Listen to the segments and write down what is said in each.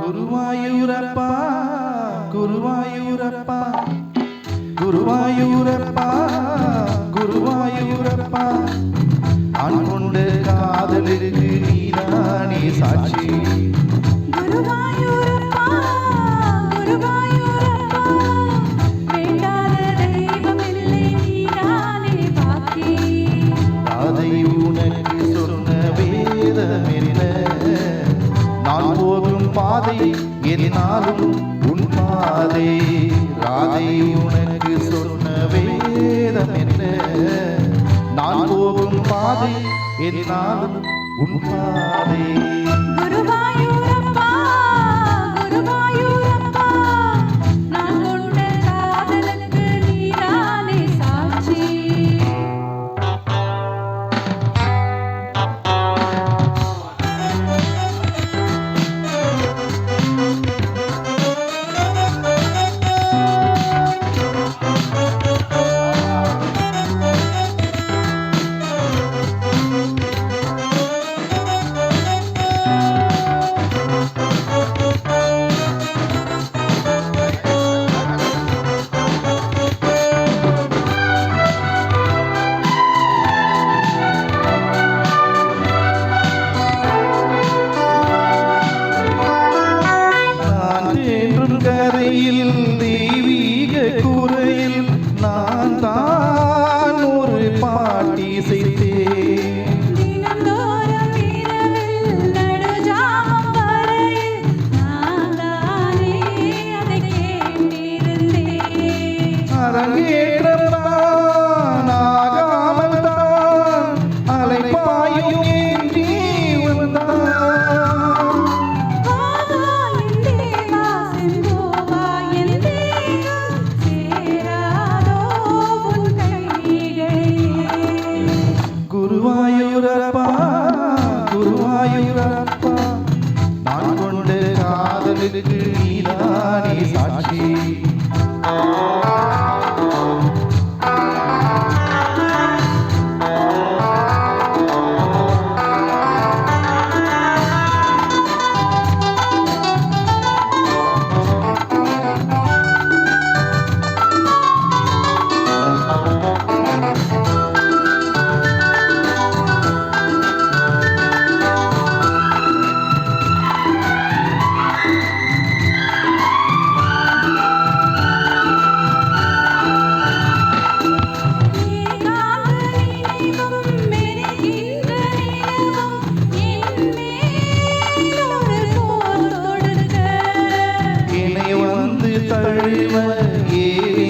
குருவாயூரப்பா குருவாயூரப்பா குருவாயூரப்பா குருவாயூரப்பா அன்புண்ட காதலுக்கு நீதானே சாட்சி. குருவாயூரப்பா குருவாயூரப்பா வேண்டாத தெய்வமில்லை நீதானே பாக்கி. அதை உனக்கு சொன்ன வேதம் என்ன? நான் போகும் பாதை என்னாலும் உன் பாதை. ராதை உனக்கு சொன்ன வேதம் என்ன? நான் போகும் பாதை என்னாலும் உன் பாதை. குருவாயூரப்பா குருவாயூரப்பா நான் கொண்ட காதலுக்கு நீதானே சாட்சி. கரையில் தெய்வீக கூரையில் நான் தான் ஒரு பாட்டி செய்தேன். தினந்தோறும் இரவில் நடுஜாமம் வரையில் நான் தானே அதை கேட்டிருந்தேன். அரங்கேற்றம்தான் ஆகாமல் தான் அலைப்பாயும் என் ஜீவன்தான். குருவாயூரப்பா குருவாயூரப்பா நான் கொண்ட காதலுக்கு நீதானே சாட்சி.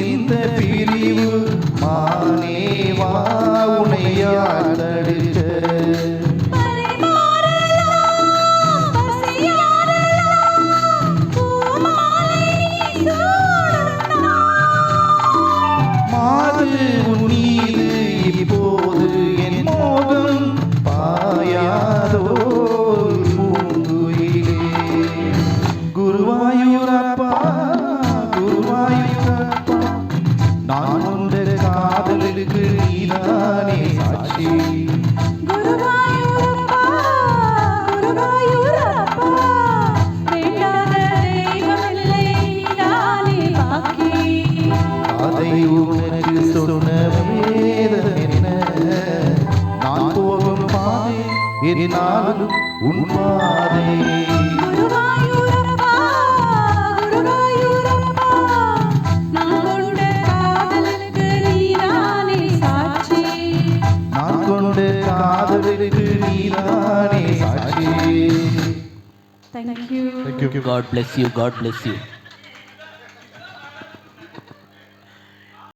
இந்த பிரிவு மானேவா உனையார் தடுக்க. மாது உன்மீது இப்போது என் மோகம் பாயாதோ பூங்குயிலே. குருவாயூரப்பா குருவாயூரப்பா நான் கொண்ட காதலுக்கு நீதானே சாட்சி. குருவாயூரப்பா குருவாயூரப்பா வேண்டாத தெய்வமில்லை நீதானே பாக்கி. அதை உனக்கு சொன்ன வேதம் என்ன? நான் போகும் பாதை என்னாலும் உன் பாதை. Thank you. God bless you. God bless you.